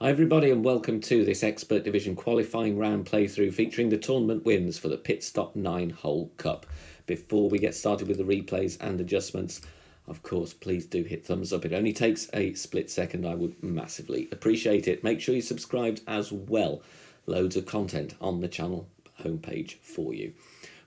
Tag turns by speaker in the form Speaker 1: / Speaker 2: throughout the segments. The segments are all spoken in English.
Speaker 1: Hi everybody and welcome to this Expert Division qualifying round playthrough featuring the tournament wins for the Pitstop 9-hole cup. Before we get started with the replays and adjustments, of course, please do hit thumbs up. It only takes a split second. I would massively appreciate it. Make sure you're subscribed as well. Loads of content on the channel homepage for you.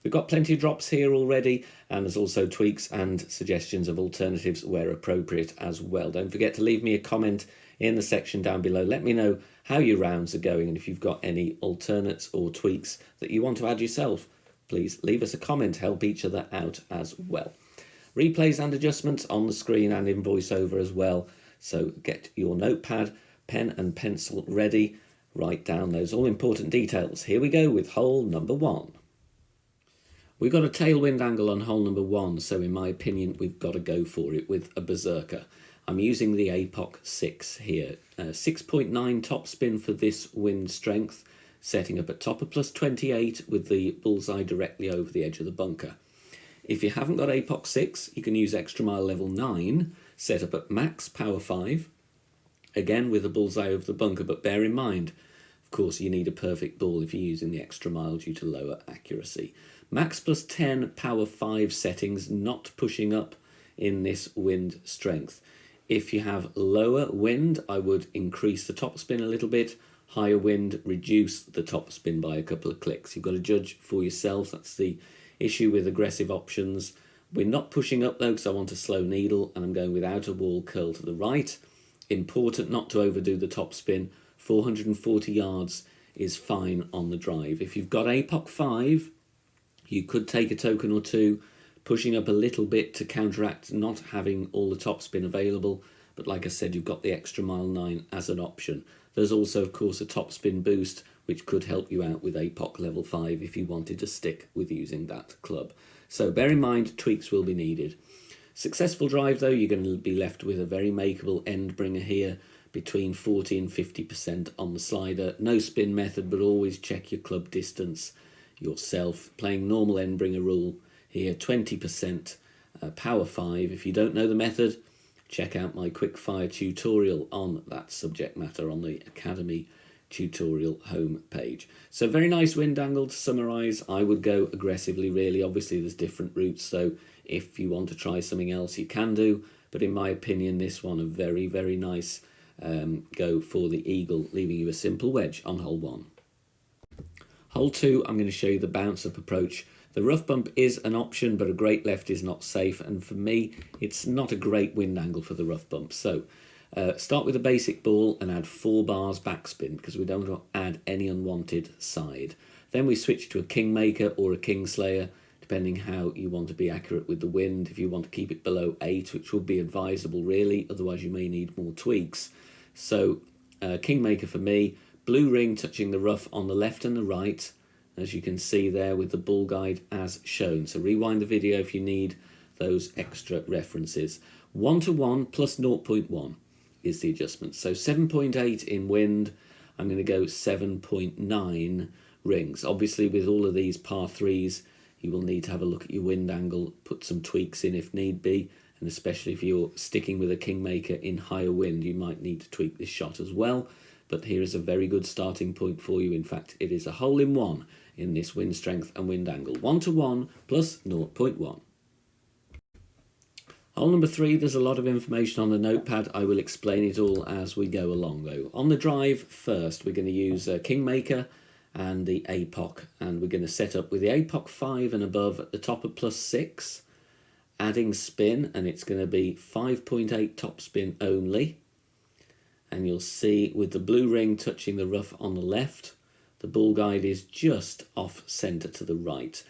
Speaker 1: We've got plenty of drops here already, and there's also tweaks and suggestions of alternatives where appropriate as well. Don't forget to leave me a comment in the section down below. Let me know how your rounds are going, and if you've got any alternates or tweaks that you want to add yourself, please leave us a comment. Help each other out as well. Replays and adjustments on the screen and in voiceover as well. So get your notepad, pen and pencil ready. Write down those all important details. Here we go with hole number 1. We've got a tailwind angle on hole number 1, so in my opinion we've got to go for it with a Wiseacre. I'm using the APOC 6 here. 6.9 topspin for this wind strength, setting up at top of plus 28 with the bullseye directly over the edge of the bunker. If you haven't got APOC 6, you can use extra mile level 9, set up at max power 5, again with the bullseye over the bunker, but bear in mind, of course, you need a perfect ball if you're using the extra mile due to lower accuracy. Max plus 10 power 5 settings, not pushing up in this wind strength. If you have lower wind, I would increase the topspin a little bit. Higher wind, reduce the topspin by a couple of clicks. You've got to judge for yourself. That's the issue with aggressive options. We're not pushing up though, because I want a slow needle, and I'm going with outer wall curl to the right. Important not to overdo the topspin. 440 yards is fine on the drive. If you've got APOC 5, you could take a token or two, pushing up a little bit to counteract not having all the topspin available. But like I said, you've got the extra mile 9 as an option. There's also, of course, a topspin boost, which could help you out with APOC level 5 if you wanted to stick with using that club. So bear in mind, tweaks will be needed. Successful drive, though, you're going to be left with a very makeable end bringer here, between 40 and 50% on the slider. No spin method, but always check your club distance yourself. Playing normal end bringer rule here, 20% power 5. If you don't know the method, check out my quick fire tutorial on that subject matter on the Academy tutorial home page. So very nice wind angle. To summarise, I would go aggressively really. Obviously there's different routes, so if you want to try something else you can do, but in my opinion this one a very, very nice go for the eagle, leaving you a simple wedge on hole 1. Hole 2, I'm going to show you the bounce up approach. The rough bump is an option, but a great left is not safe, and for me it's not a great wind angle for the rough bump. So start with a basic ball and add 4 bars backspin, because we don't want to add any unwanted side. Then we switch to a kingmaker or a kingslayer, depending how you want to be accurate with the wind. If you want to keep it below 8, which would be advisable really, otherwise you may need more tweaks. So kingmaker for me, blue ring touching the rough on the left and the right, as you can see there with the ball guide as shown. So rewind the video if you need those extra references. 1 to 1 plus 0.1 is the adjustment. So 7.8 in wind, I'm going to go 7.9 rings. Obviously with all of these par 3s, you will need to have a look at your wind angle, put some tweaks in if need be, and especially if you're sticking with a kingmaker in higher wind, you might need to tweak this shot as well. But here is a very good starting point for you. In fact, it is a hole in 1 in this wind strength and wind angle. 1 to 1 plus 0.1. Hole number 3, there's a lot of information on the notepad. I will explain it all as we go along though. On the drive first, we're going to use a kingmaker and the APOC, and we're going to set up with the APOC 5 and above at the top of plus 6, adding spin, and it's going to be 5.8 top spin only. And you'll see with the blue ring touching the rough on the left, the ball guide is just off centre to the right.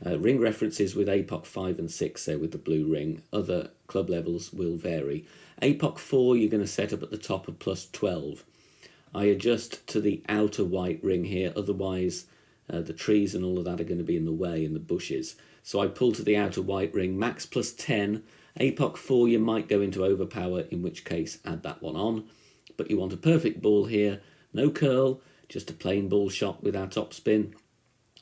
Speaker 1: Ring references with APOC 5 and 6 there with the blue ring. Other club levels will vary. APOC 4 you're going to set up at the top of plus 12. I adjust to the outer white ring here, otherwise the trees and all of that are going to be in the way in the bushes. So I pull to the outer white ring, max plus 10. APOC 4 you might go into overpower, in which case add that one on. But you want a perfect ball here, no curl, just a plain ball shot with our top spin,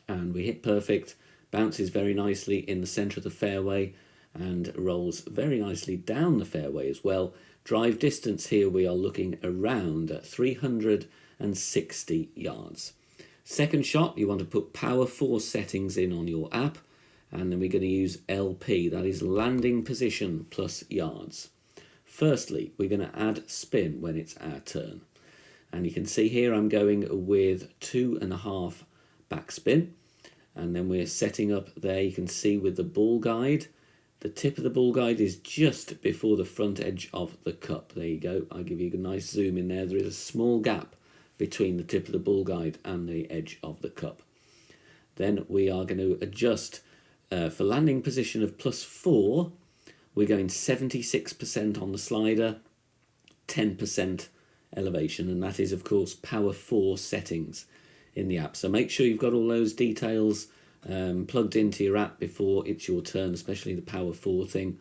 Speaker 1: and we hit perfect. Bounces very nicely in the centre of the fairway and rolls very nicely down the fairway as well. Drive distance here, we are looking around 360 yards. Second shot, you want to put power 4 settings in on your app, and then we're going to use LP, that is landing position plus yards. Firstly, we're going to add spin when it's our turn. And you can see here I'm going with 2.5 backspin. And then we're setting up there, you can see with the ball guide, the tip of the ball guide is just before the front edge of the cup. There you go, I'll give you a nice zoom in there. There is a small gap between the tip of the ball guide and the edge of the cup. Then we are going to adjust for landing position of +4. We're going 76% on the slider, 10% elevation, and that is of course power 4 settings in the app. So make sure you've got all those details plugged into your app before it's your turn, especially the power 4 thing,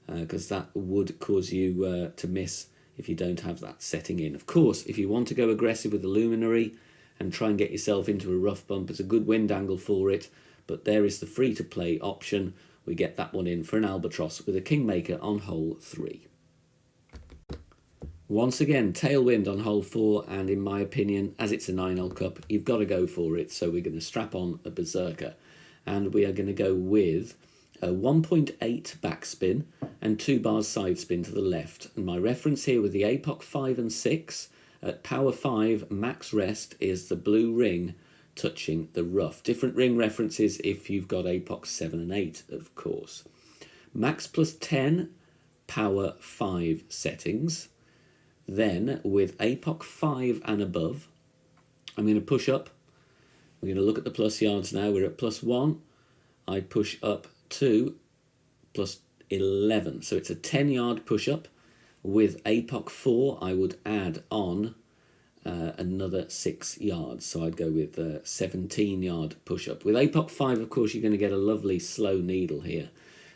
Speaker 1: because that would cause you to miss if you don't have that setting in. Of course, if you want to go aggressive with the luminary and try and get yourself into a rough bump, it's a good wind angle for it, but there is the free to play option. We get that one in for an albatross with a kingmaker on hole 3. Once again, tailwind on hole 4, and in my opinion, as it's a 9-hole cup, you've got to go for it. So we're going to strap on a Wiseacre, and we are going to go with a 1.8 backspin and 2 bars side spin to the left. And my reference here with the APOC 5 and 6, at power 5, max rest is the blue ring touching the rough. Different ring references if you've got APOC 7 and 8, of course. Max +10, power 5 settings. Then with APOC 5 and above, I'm going to push up. We're going to look at the plus yards now. We're at +1. I push up to +11. So it's a 10-yard push up. With APOC 4, I would add on another 6 yards. So I'd go with a 17-yard push up. With APOC 5, of course, you're going to get a lovely slow needle here.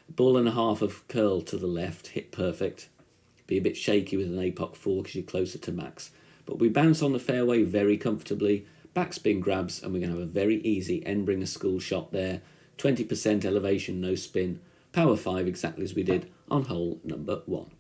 Speaker 1: Ball and a half of curl to the left, hit perfect. Be a bit shaky with an APOC 4 because you're closer to max. But we bounce on the fairway very comfortably, backspin grabs, and we're going to have a very easy end-bringer school shot there. 20% elevation, no spin, power 5 exactly as we did on hole number 1.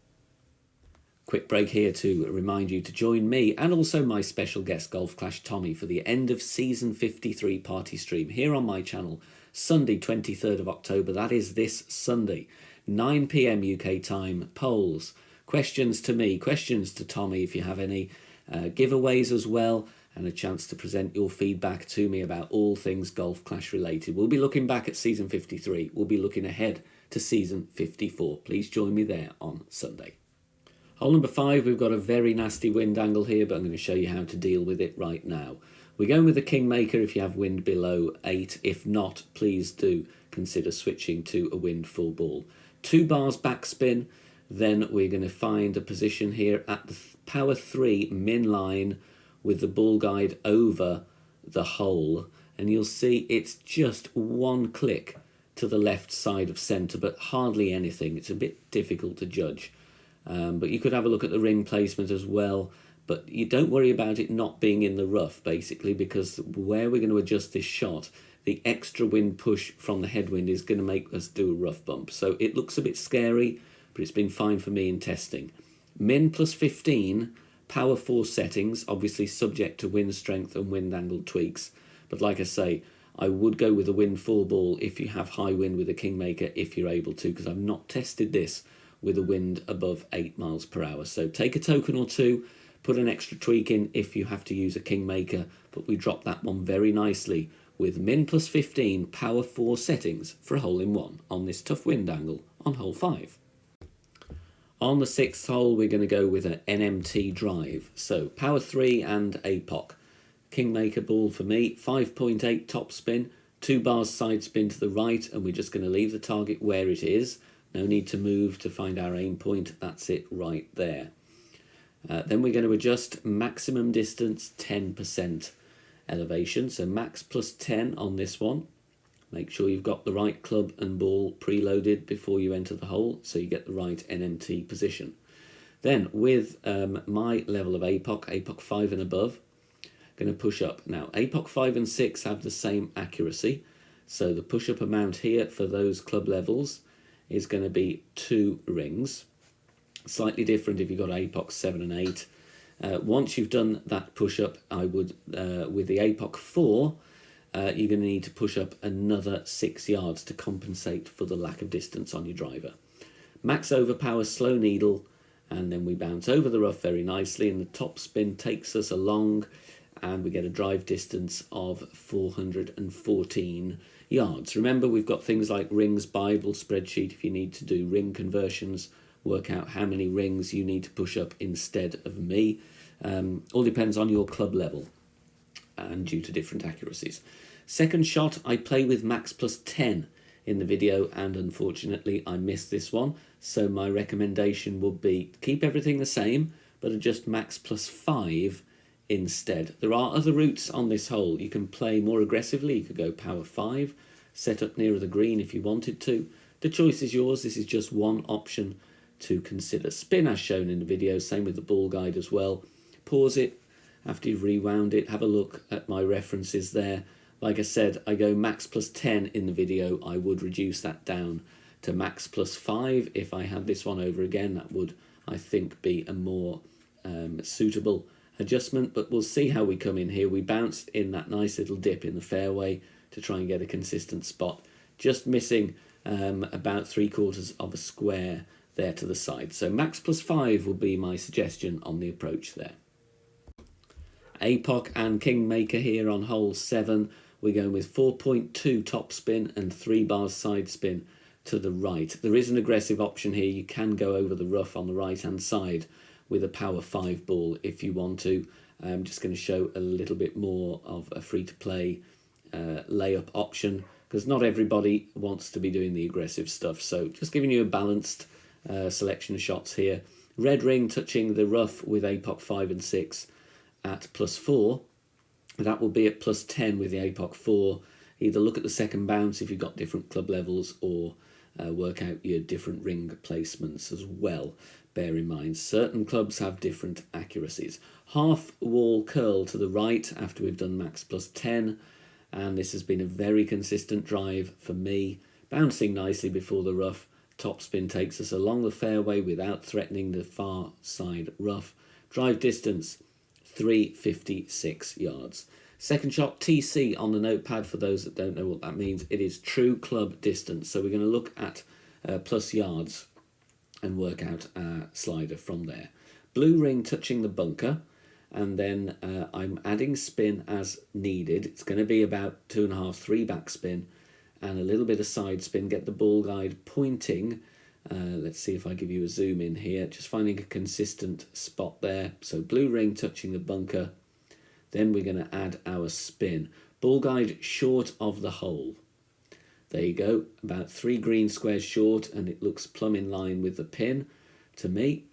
Speaker 1: Quick break here to remind you to join me and also my special guest Golf Clash Tommy for the end of season 53 party stream here on my channel, Sunday 23rd of October, that is this Sunday, 9 PM UK time, polls, questions to me, questions to Tommy if you have any, giveaways as well, and a chance to present your feedback to me about all things Golf Clash related. We'll be looking back at season 53. We'll be looking ahead to season 54. Please join me there on Sunday. Hole number 5, we've got a very nasty wind angle here, but I'm going to show you how to deal with it right now. We're going with the kingmaker if you have wind below 8. If not, please do consider switching to a wind full ball. 2 bars backspin. Then we're going to find a position here at the power 3 min line with the ball guide over the hole. And you'll see it's just one click to the left side of centre, but hardly anything. It's a bit difficult to judge. But you could have a look at the ring placement as well. But you don't worry about it not being in the rough, basically, because where we're going to adjust this shot, the extra wind push from the headwind is going to make us do a rough bump. So it looks a bit scary, but it's been fine for me in testing. Min +15, power 4 settings, obviously subject to wind strength and wind angle tweaks. But like I say, I would go with a wind full ball if you have high wind with a kingmaker, if you're able to, because I've not tested this with a wind above 8 miles per hour. So take a token or two, put an extra tweak in if you have to use a kingmaker, but we drop that one very nicely with min +15, power 4 settings for a hole-in-one on this tough wind angle on hole 5. On the 6th hole, we're going to go with an NMT drive. So power 3 and APOC. Kingmaker ball for me, 5.8 top spin, 2 bars side spin to the right, and we're just going to leave the target where it is. No need to move to find our aim point. That's it right there. Then we're going to adjust maximum distance, 10% elevation. So max +10 on this one. Make sure you've got the right club and ball preloaded before you enter the hole, so you get the right NMT position. Then with my level of APOC 5 and above, going to push up. Now APOC 5 and 6 have the same accuracy, so the push-up amount here for those club levels is going to be 2 rings. Slightly different if you've got APOC 7 and 8. Once you've done that push-up, I would, with the APOC 4, you're going to need to push up another 6 yards to compensate for the lack of distance on your driver. Max overpower, slow needle, and then we bounce over the rough very nicely, and the top spin takes us along, and we get a drive distance of 414 yards. Remember, we've got things like rings, Bible, spreadsheet, if you need to do ring conversions, work out how many rings you need to push up instead of me. All depends on your club level and due to different accuracies. Second shot, I play with max plus 10 in the video, and unfortunately I missed this one. So my recommendation would be keep everything the same, but adjust max plus 5 instead. There are other routes on this hole. You can play more aggressively. You could go power 5, set up nearer the green if you wanted to. The choice is yours. This is just one option to consider. Spin as shown in the video, same with the ball guide as well. Pause it after you've rewound it. Have a look at my references there. Like I said, I go max plus 10 in the video. I would reduce that down to max plus 5 if I had this one over again. That would, I think, be a more suitable adjustment, but we'll see how we come in here. We bounced in that nice little dip in the fairway to try and get a consistent spot, just missing about 3/4 of a square there to the side. So max plus 5 will be my suggestion on the approach there. APOC and Kingmaker here on hole 7. We're going with 4.2 top spin and 3 bars side spin to the right. There is an aggressive option here. You can go over the rough on the right hand side with a power 5 ball if you want to. I'm just going to show a little bit more of a free-to-play layup option, because not everybody wants to be doing the aggressive stuff. So just giving you a balanced selection of shots here. Red ring touching the rough with APOC 5 and 6 at plus 4. That will be at plus 10 with the APOC 4. Either look at the second bounce if you've got different club levels, or work out your different ring placements as well. Bear in mind, certain clubs have different accuracies. Half wall curl to the right after we've done max plus 10. And this has been a very consistent drive for me. Bouncing nicely before the rough. Top spin takes us along the fairway without threatening the far side rough. Drive distance, 356 yards. Second shot, TC on the notepad. For those that don't know what that means, it is true club distance. So we're going to look at plus yards and work out our slider from there. Blue ring touching the bunker, and then I'm adding spin as needed. It's going to be about 2.5, 3 backspin and a little bit of side spin. Get the ball guide pointing. Let's see if I give you a zoom in here. Just finding a consistent spot there. So blue ring touching the bunker. Then we're going to add our spin. Ball guide short of the hole. There you go, about 3 green squares short, and it looks plumb in line with the pin to me.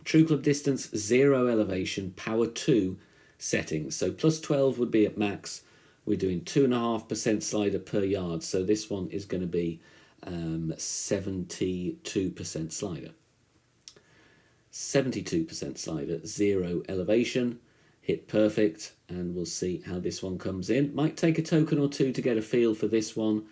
Speaker 1: True club distance, 0 elevation, power 2 settings. So plus 12 would be at max. We're doing 2.5% slider per yard. So this one is going to be 72% slider. 72% slider, 0 elevation. Hit perfect, and we'll see how this one comes in. Might take a token or two to get a feel for this one.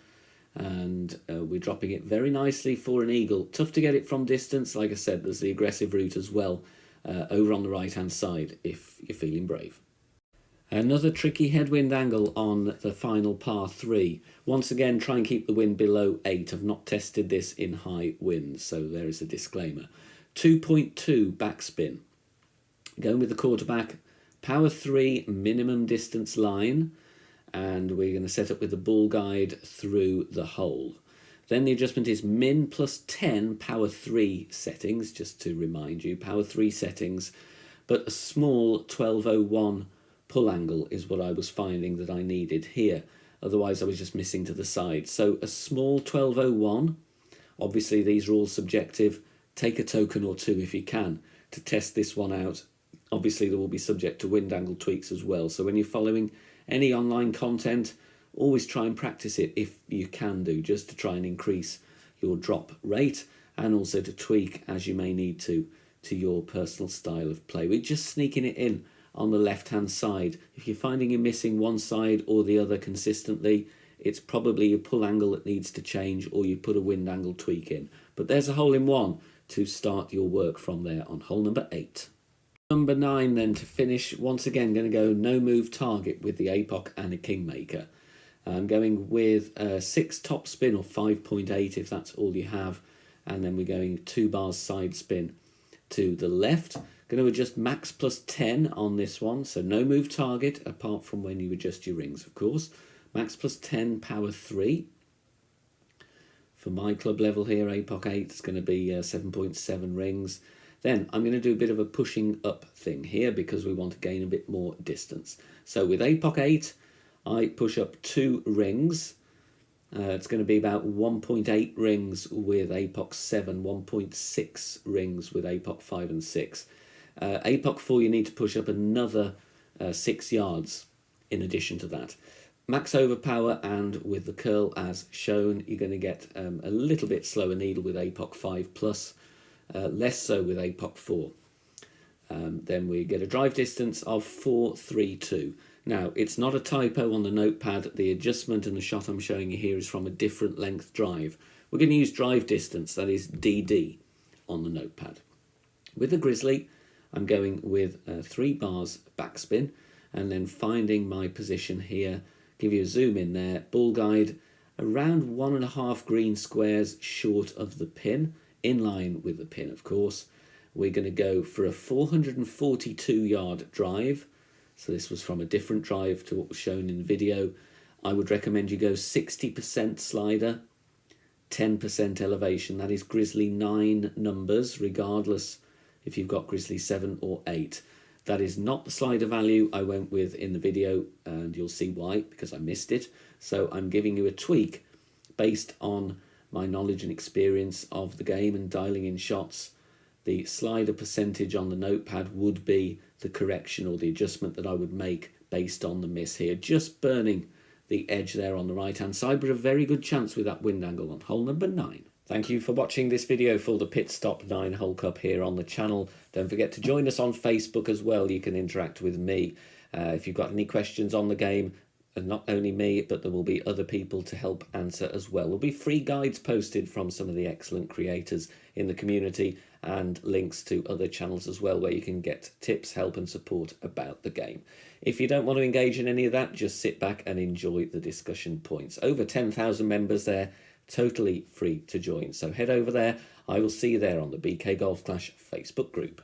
Speaker 1: And we're dropping it very nicely for an eagle. Tough to get it from distance. Like I said, there's the aggressive route as well over on the right hand side if you're feeling brave. Another tricky headwind angle on the final par 3. Once again, try and keep the wind below 8. I've not tested this in high winds, so there is a disclaimer. 2.2 backspin. Going with the quarterback, power 3 minimum distance line. And we're going to set up with the ball guide through the hole. Then the adjustment is min plus 10 power 3 settings, just to remind you, power 3 settings, but a small 1201 pull angle is what I was finding that I needed here. Otherwise I was just missing to the side. So a small 1201, obviously these are all subjective. Take a token or two if you can to test this one out. Obviously they will be subject to wind angle tweaks as well. So when you're following any online content, always try and practice it if you can do, just to try and increase your drop rate, and also to tweak as you may need to your personal style of play. We're just sneaking it in on the left hand side. If you're finding you're missing one side or the other consistently, it's probably your pull angle that needs to change, or you put a wind angle tweak in. But there's a hole in one to start your work from there on hole number 8. Number 9 then to finish. Once again, going to go no move target with the APOC and a Kingmaker. I'm going with a 6 top spin or 5.8 if that's all you have, and then we're going 2 bars side spin to the left. Going to adjust max plus 10 on this one, so no move target apart from when you adjust your rings, of course. Max plus 10, power 3. For my club level here, APOC 8, it's going to be 7.7 rings. Then I'm going to do a bit of a pushing up thing here because we want to gain a bit more distance. So with APOC 8, I push up 2 rings. It's going to be about 1.8 rings with APOC 7, 1.6 rings with APOC 5 and 6. APOC 4, you need to push up another 6 yards in addition to that. Max overpower, and with the curl as shown, you're going to get a little bit slower needle with APOC 5 plus, less so with APOC 4. Then we get a drive distance of 432. Now, it's not a typo on the notepad. The adjustment and the shot I'm showing you here is from a different length drive. We're going to use drive distance, that is DD, on the notepad. With the Grizzly, I'm going with 3 bars backspin, and then finding my position here, give you a zoom in there, bull guide around 1.5 green squares short of the pin, in line with the pin, of course. We're going to go for a 442 yard drive. So this was from a different drive to what was shown in the video. I would recommend you go 60% slider, 10% elevation. That is Grizzly 9 numbers, regardless if you've got Grizzly 7 or 8. That is not the slider value I went with in the video, and you'll see why, because I missed it. So I'm giving you a tweak based on my knowledge and experience of the game and dialing in shots. The slider percentage on the notepad would be the correction or the adjustment that I would make based on the miss here. Just burning the edge there on the right hand side, but a very good chance with that wind angle on hole number 9. Thank you for watching this video for the Pitstop 9 Hole Cup here on the channel. Don't forget to join us on Facebook as well. You can interact with me. If you've got any questions on the game, and not only me, but there will be other people to help answer as well. There'll be free guides posted from some of the excellent creators in the community, and links to other channels as well where you can get tips, help and support about the game. If you don't want to engage in any of that, just sit back and enjoy the discussion points. Over 10,000 members there, totally free to join. So head over there. I will see you there on the BK Golf Clash Facebook group.